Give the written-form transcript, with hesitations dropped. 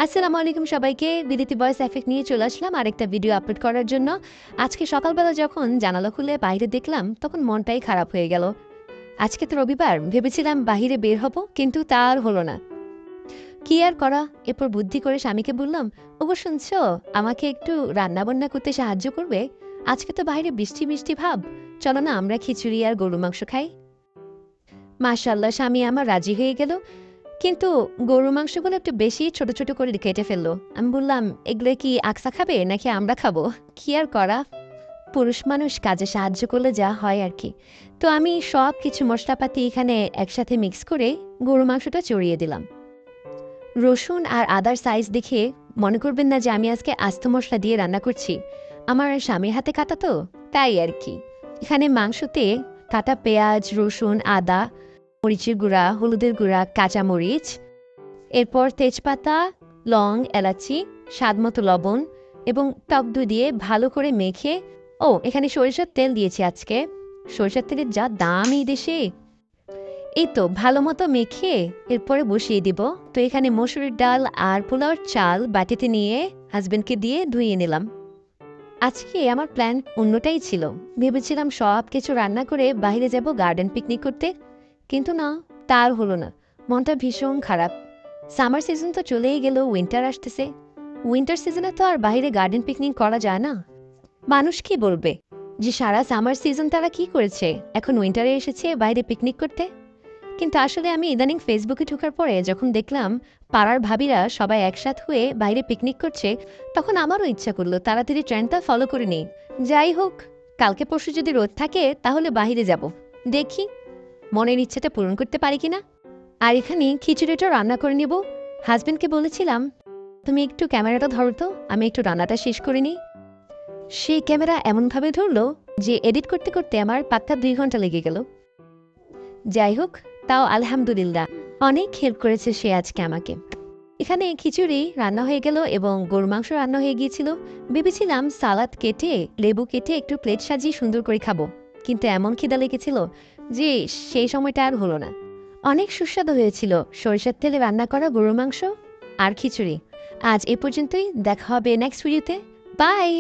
আসসালামু আলাইকুম সবাইকে। বিলিতি ভয়েস এফেক্ট নিয়ে চলে আসলাম আরেকটা ভিডিও আপলোড করার জন্য। আজকে সকালবেলা যখন জানালা খুলে বাইরে দেখলাম তখন মনটাই খারাপ হয়ে গেল। আজকে তো রবিবার, ভেবেছিলাম বাহিরে বের হব, কিন্তু তা আর হলো না। কি আর করা, এরপর বুদ্ধি করে স্বামীকে বললাম, ওগো শুনছো, আমাকে একটু রান্না বান্না করতে সাহায্য করবে? আজকে তো বাইরে বৃষ্টি বৃষ্টি ভাব, চলো না আমরা খিচুড়ি আর গরু মাংস খাই। মাশাআল্লাহ, স্বামী আমার রাজি হয়ে গেল। কিন্তু গরুর মাংসগুলো একটু বেশি ছোট ছোট করে কেটে ফেললো। আমি বললাম, এগুলো কি আকসা খাবে নাকি আমরা খাবো? কি আর করা, পুরুষ মানুষ কাজে সাহায্য করলে যা হয় আর কি। তো আমি সব কিছু মশলাপাতি এখানে একসাথে মিক্স করে গরু মাংসটা চড়িয়ে দিলাম। রসুন আর আদার সাইজ দেখে মনে করবেন না যে আমি আজকে আস্ত মশলা দিয়ে রান্না করছি। আমার স্বামীর হাতে কাটা তো, তাই আর কি। এখানে মাংসতে কাটা পেঁয়াজ, রসুন, আদা, মরিচের গুঁড়া, হলুদের গুঁড়া, কাঁচামরিচ, এরপর তেজপাতা, লং, এলাচি, স্বাদমতো লবণ এবং টক দই দিয়ে ভালো করে মেখে, এখানে সরিষার তেল দিয়েছি আজকে। সরিষার তেলের যা দাম এই দেশে। এই তো ভালো মতো মেখে এরপরে বসিয়ে দিব। তো এখানে মসুরির ডাল আর পোলাওর চাল বাটিতে নিয়ে হাজবেন্ডকে দিয়ে ধুইয়ে নিলাম। আজকে আমার প্ল্যান অন্যটাই ছিল। ভেবেছিলাম সব কিছু রান্না করে বাইরে যাব গার্ডেন পিকনিক করতে, কিন্তু না, তার হলো না। মনটা ভীষণ খারাপ। সামার সিজন তো চলেই গেল, উইন্টার আসতেছে। উইন্টার সিজনে তো আর বাইরে গার্ডেন পিকনিক করা যায় না। মানুষ কি বলবে যে সারা সামার সিজন তারা কি করেছে, এখন উইন্টারে এসেছে বাইরে পিকনিক করতে। কিন্তু আসলে আমি ইদানিং ফেসবুকে ঢোকার পরে যখন দেখলাম পাড়ার ভাবিরা সবাই একসাথ হয়ে বাইরে পিকনিক করছে, তখন আমারও ইচ্ছা করলো তাড়াতাড়ি ট্রেন্ডটা ফলো করে নিই। যাই হোক, কালকে পরশু যদি রোদ থাকে তাহলে বাইরে যাব, দেখি মনের ইচ্ছাটা পূরণ করতে পারি কিনা। আর এখানে খিচুড়িটা রান্না করে নেব। হাজবেন্ডকে বলেছিলাম, তুমি একটু ক্যামেরাটা ধরো তো, আমি একটু রান্নাটা শেষ করে নিই। সেই ক্যামেরা এমনভাবে ধরলো যে এডিট করতে করতে আমার পাক্কা 2 ঘন্টা লেগে গেল। যাই হোক, তাও আলহামদুলিল্লাহ, অনেক হেল্প করেছে সে আজকে আমাকে। এখানে খিচুড়ি রান্না হয়ে গেল এবং গরুর মাংস রান্না হয়ে গিয়েছিল। ভেবেছিলাম সালাদ কেটে লেবু কেটে একটু প্লেট সাজিয়ে সুন্দর করে খাবো, কিন্তু এমন খিদা লেগেছিল যে সেই সময়টা আর হলো না। অনেক সুস্বাদু হয়েছিল সরিষার তেলে রান্না করা গরুর মাংস আর খিচুড়ি। আজ এ পর্যন্তই, দেখা হবে নেক্সট ভিডিওতে। বাই।